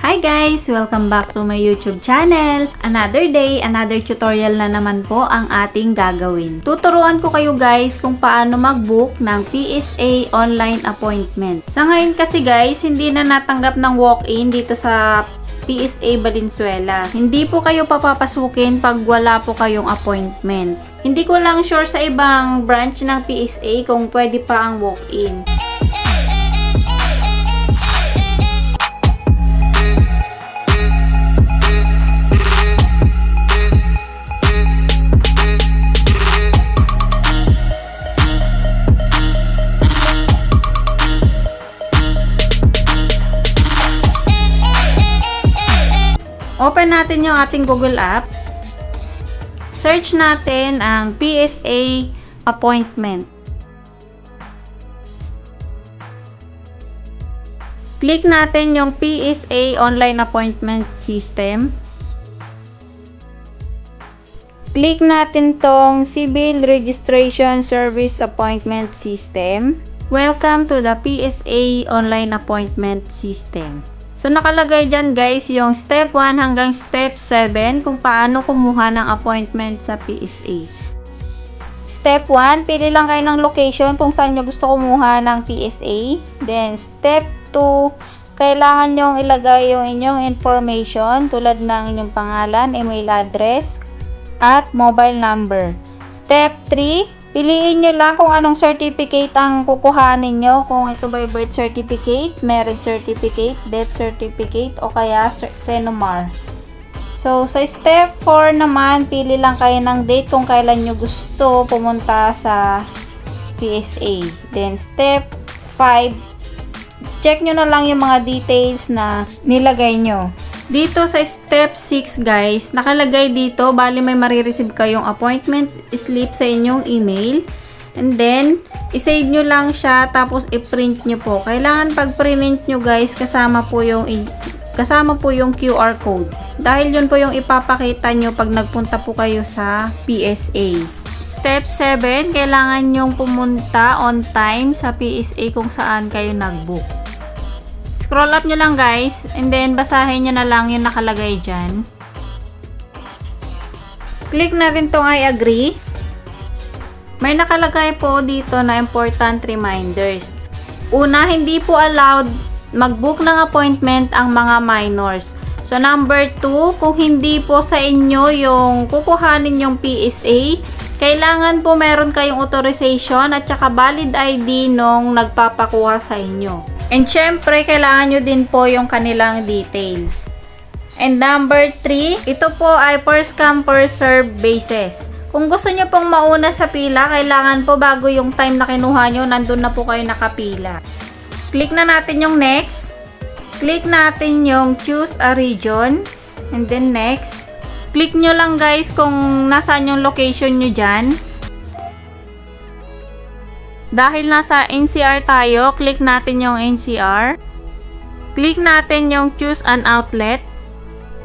Hi guys! Welcome back to my YouTube channel. Another day, another tutorial na naman po ang ating gagawin. Tuturuan ko kayo guys kung paano mag-book ng PSA online appointment. Sa ngayon kasi guys, hindi na natanggap ng walk-in dito sa PSA Valenzuela. Hindi po kayo papapasukin pag wala po kayong appointment. Hindi ko lang sure sa ibang branch ng PSA kung pwede pa ang walk-in. Open natin yung ating Google app. Search natin ang PSA appointment. Click natin yung PSA online appointment system. Click natin tong Civil Registration Service Appointment System. Welcome to the PSA online appointment system. So, nakalagay dyan guys yung step 1 hanggang step 7 kung paano kumuha ng appointment sa PSA. Step 1, pili lang kayo ng location kung saan nyo gusto kumuha ng PSA. Then, step 2, kailangan nyong ilagay yung inyong information tulad ng inyong pangalan, email address, at mobile number. Step 3, piliin nyo lang kung anong certificate ang kukuhanin nyo. Kung ito ba birth certificate, marriage certificate, death certificate, o kaya Senomar. So, sa step 4 naman, pili lang kayo ng date kung kailan nyo gusto pumunta sa PSA. Then, step 5, check nyo na lang yung mga details na nilagay nyo. Dito sa step 6 guys, nakalagay dito, bali may marireceive kayong appointment slip sa inyong email. And then, isave nyo lang siya, tapos i-print nyo po. Kailangan pag print nyo guys, kasama po yung QR code. Dahil yun po yung ipapakita nyo pag nagpunta po kayo sa PSA. Step 7, kailangan nyong pumunta on time sa PSA kung saan kayo nag-book. Scroll up nyo lang guys, and then basahin nyo na lang yung nakalagay dyan. Click natin tong I agree. May nakalagay po dito na important reminders. Una, hindi po allowed mag-book ng appointment ang mga minors. So number 2, kung hindi po sa inyo yung kukuhanin yung PSA, kailangan po meron kayong authorization at saka valid ID nung nagpapakuha sa inyo. And syempre, kailangan nyo din po yung kanilang details. And number 3, ito po ay first come first serve basis. Kung gusto nyo pong mauna sa pila, kailangan po bago yung time na kinuha nyo, nandun na po kayo nakapila. Click na natin yung next. Click natin yung choose a region. And then next. Click nyo lang guys kung nasaan yung location nyo dyan. Dahil nasa NCR tayo, click natin yung NCR. Click natin yung choose an outlet.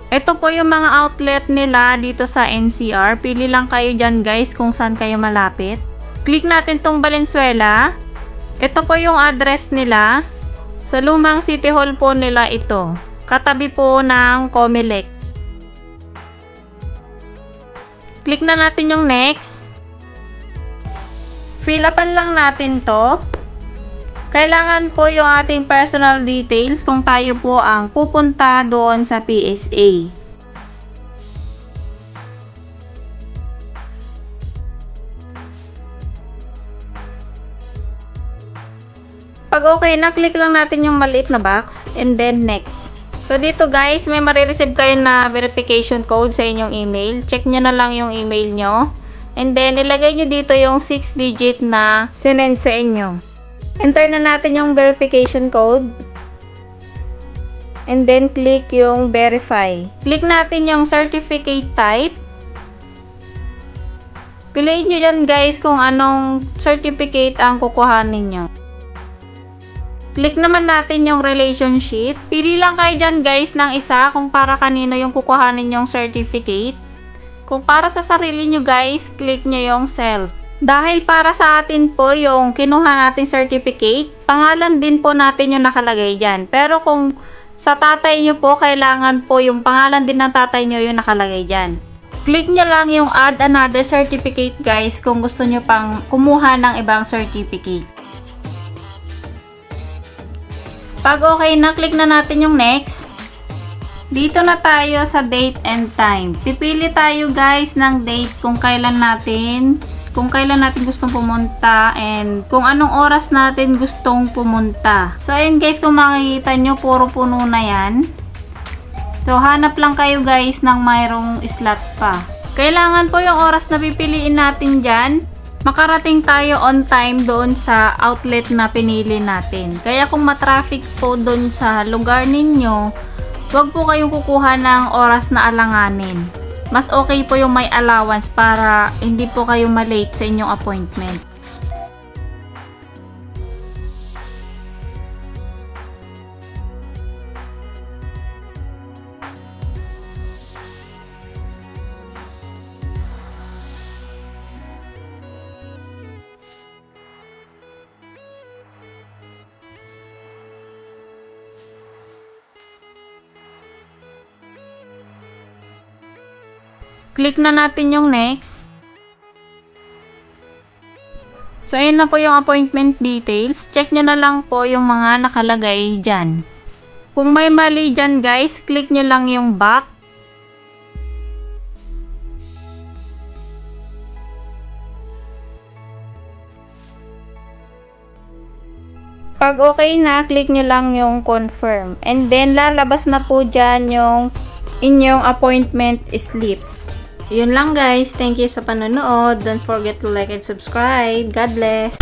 Ito po yung mga outlet nila dito sa NCR. Pili lang kayo dyan guys kung saan kayo malapit. Click natin tong Valenzuela. Ito po yung address nila. Sa lumang City Hall po nila ito. Katabi po ng Comelec. Click na natin yung next. Fill upan lang natin to. Kailangan po yung ating personal details kung tayo po ang pupunta doon sa PSA. Pag okay na, click lang natin yung maliit na box and then next. So dito guys, may marireceive kayo na verification code sa inyong email. Check nyo na lang yung email nyo. And then, ilagay nyo dito yung 6-digit na sinend sa inyo. Enter na natin yung verification code. And then, click yung verify. Click natin yung certificate type. Piliin nyo dyan guys kung anong certificate ang kukuhanin nyo. Click naman natin yung relationship. Pili lang kayo dyan guys ng isa kung para kanino yung kukuhanin yung certificate. Kung para sa sarili nyo guys, click nyo yung self. Dahil para sa atin po yung kinuha nating certificate, pangalan din po natin yung nakalagay dyan. Pero kung Sa tatay nyo po, kailangan po yung pangalan din ng tatay nyo yung nakalagay dyan. Click nyo lang yung add another certificate guys kung gusto nyo pang kumuha ng ibang certificate. Pag okay na, click na natin yung next. Dito na tayo sa date and time. Pipili tayo guys ng date kung kailan natin gustong pumunta and kung anong oras natin gustong pumunta. So ayun guys, kung makikita nyo, puro puno na yan. So hanap lang kayo guys ng mayroong slot pa. Kailangan po yung oras na pipiliin natin dyan, makarating tayo on time doon sa outlet na pinili natin. Kaya kung matraffic po doon sa lugar ninyo, huwag po kayong kukuha ng oras na alanganin. Mas okay po yung may allowance para hindi po kayo malate sa inyong appointment. Click na natin yung next. So, ayun na po yung appointment details. Check nyo na lang po yung mga nakalagay dyan. Kung may mali dyan guys, click nyo lang yung back. Pag okay na, click nyo lang yung confirm. And then, lalabas na po dyan yung inyong appointment slip. Yun lang guys. Thank you sa panonood. Don't forget to like and subscribe. God bless.